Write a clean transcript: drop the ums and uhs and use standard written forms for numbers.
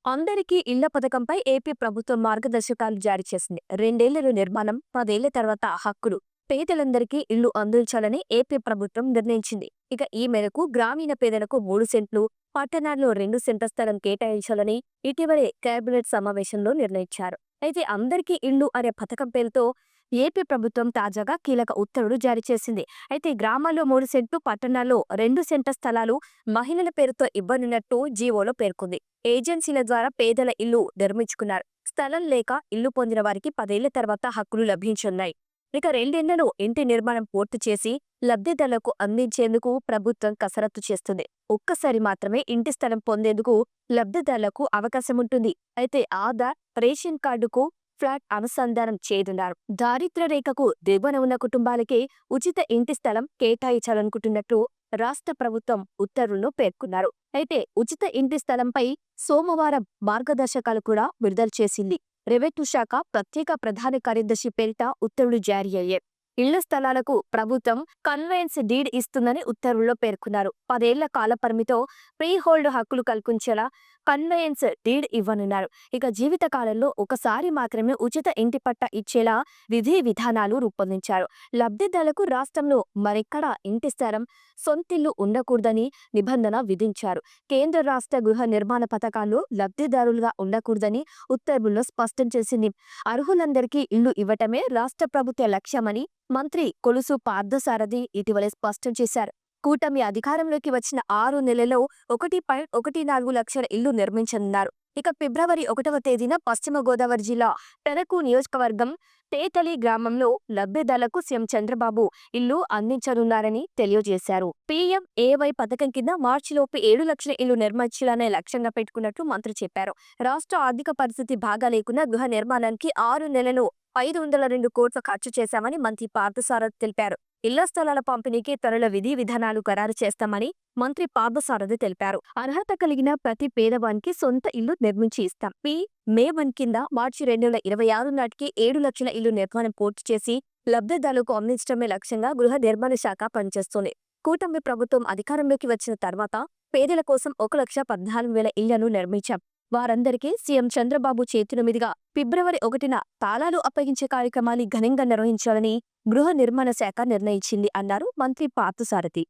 అందరికీ ఇళ్ల పథకంపై ఏపీ ప్రభుత్వం మార్గదర్శకాలు జారీ చేసింది. 2 ఏళ్లలో నిర్మాణం, 10 ఏళ్ల తర్వాత హక్కులు. పేదలందరికీ ఇళ్లు అందించాలని ఏపీ ప్రభుత్వం నిర్ణయించింది. ఇక ఈ మేరకు గ్రామీణ పేదలకు 3 సెంట్లు, పట్టణాల్లో 2 సెంట్ల స్థలం కేటాయించాలని ఇటీవలే కేబినెట్ సమావేశంలో నిర్ణయించారు. అయితే అందరికీ ఇళ్లు అనే పథకం పేరుతో ఏపీ ప్రభుత్వం తాజాగా కీలక ఉత్తర్వులు జారీ చేసింది. అయితే గ్రామాల్లో 3 సెంట్లు, పట్టణాల్లో 2 సెంట్ల స్థలాలు మహిళల పేరుతో ఇవ్వనున్నట్టు జీవోలో పేర్కొంది. ఏజెన్సీల ద్వారా పేదల ఇల్లు నిర్మించుకున్నారు. స్థలం లేక ఇల్లు పొందిన వారికి 10 ఏళ్ల తర్వాత హక్కులు లభించున్నాయి. ఇక 2 ఏళ్లలో ఇంటి నిర్మాణం పూర్తి చేసి లబ్ధిదారులకు అందించేందుకు ప్రభుత్వం కసరత్తు చేస్తుంది. ఒక్కసారి మాత్రమే ఇంటి స్థలం పొందేందుకు లబ్ధిదారులకు అవకాశం ఉంటుంది. అయితే ఆధార్, రేషన్ కార్డుకు ఫ్లాట్ అనుసంధానం చేయనున్నారు. దారిద్ర్య రేఖకు దిగువన ఉన్న కుటుంబాలకే ఉచిత ఇంటి స్థలం కేటాయించాలనుకుంటున్నట్టు రాష్ట్ర ప్రభుత్వం ఉత్తర్వుల్లో పేర్కొన్నారు. అయితే ఉచిత ఇంటి స్థలంపై సోమవారం మార్గదర్శకాలు కూడా విడుదల చేసింది. రెవెన్యూ శాఖ ప్రత్యేక ప్రధాన కార్యదర్శి పేరిట ఉత్తర్వులు జారీ అయ్యాయి. ఇళ్ల స్థలాలకు ప్రభుత్వం కన్వేయన్స్ డీడ్ ఇస్తుందని ఉత్తర్వుల్లో పేర్కొన్నారు. 10 ఏళ్ల కాల పరిమితో ప్రీ హోల్డ్ హక్కులు కల్పించేలా కన్వేయన్స్ డీడ్ ఇవ్వనున్నారు. ఇక జీవిత కాలంలో ఒకసారి మాత్రమే ఉచిత ఇంటి పట్టా ఇచ్చేలా విధి విధానాలు రూపొందించారు. లబ్ధిదారులకు రాష్ట్రంలో మరెక్కడా ఇంటి స్థలం, సొంతిల్లు ఉండకూడదని నిబంధన విధించారు. కేంద్ర రాష్ట్ర గృహ నిర్మాణ పథకాల్లో లబ్ధిదారులుగా ఉండకూడదని ఉత్తర్వుల్లో స్పష్టం చేసింది. అర్హులందరికీ ఇళ్లు ఇవ్వటమే రాష్ట్ర ప్రభుత్వ లక్ష్యమని మంత్రి కొలుసు పార్థసారథి ఇటీవలే స్పష్టం చేశారు. కూటమి అధికారంలోకి వచ్చిన 6 నెలల్లో 1.14 లక్షల ఇళ్లు నిర్మించనున్నారు. ఇక ఫిబ్రవరి 1వ తేదీన పశ్చిమ గోదావరి జిల్లా పెరకు నియోజకవర్గం తేతలి గ్రామంలో లబ్ధిదారులకు సీఎం చంద్రబాబు ఇల్లు అందించనున్నారని తెలియజేశారు. PMAY పథకం కింద మార్చిలోపు 7 లక్షల ఇల్లు నిర్మించాలనే లక్ష్యంగా పెట్టుకున్నట్టు మంత్రి చెప్పారు. రాష్ట్ర ఆర్థిక పరిస్థితి బాగా లేకున్నా గృహ నిర్మాణానికి 6 నెలలు 502 కోట్లు ఖర్చు చేశామని మంత్రి పార్థసారథి తెలిపారు. ఇళ్ల స్థలాల పంపిణీకి త్వరలో విధి విధానాలు ఖరారు చేస్తామని మంత్రి పార్థసారథి తెలిపారు. అర్హత కలిగిన ప్రతి పేదవానికి సొంత ఇల్లు నిర్మించి ఇస్తాం. May 1 కింద మార్చి 2026 నాటికి 7 లక్షల ఇల్లు నిర్మాణం పూర్తి చేసి లబ్ధిదారులకు అందించడమే లక్ష్యంగా గృహ నిర్మాణ శాఖ పనిచేస్తోంది. కూటమి ప్రభుత్వం అధికారంలోకి వచ్చిన తర్వాత పేదల కోసం 1,14,000 ఇళ్లను నిర్మించాం. వారందరికీ సీఎం చంద్రబాబు చేతుల మీదుగా ఫిబ్రవరి 1న తాళాలు అప్పగించే కార్యక్రమాన్ని ఘనంగా నిర్వహించాలని గృహ నిర్మాణ శాఖ నిర్ణయించింది అన్నారు మంత్రి పార్థసారథి.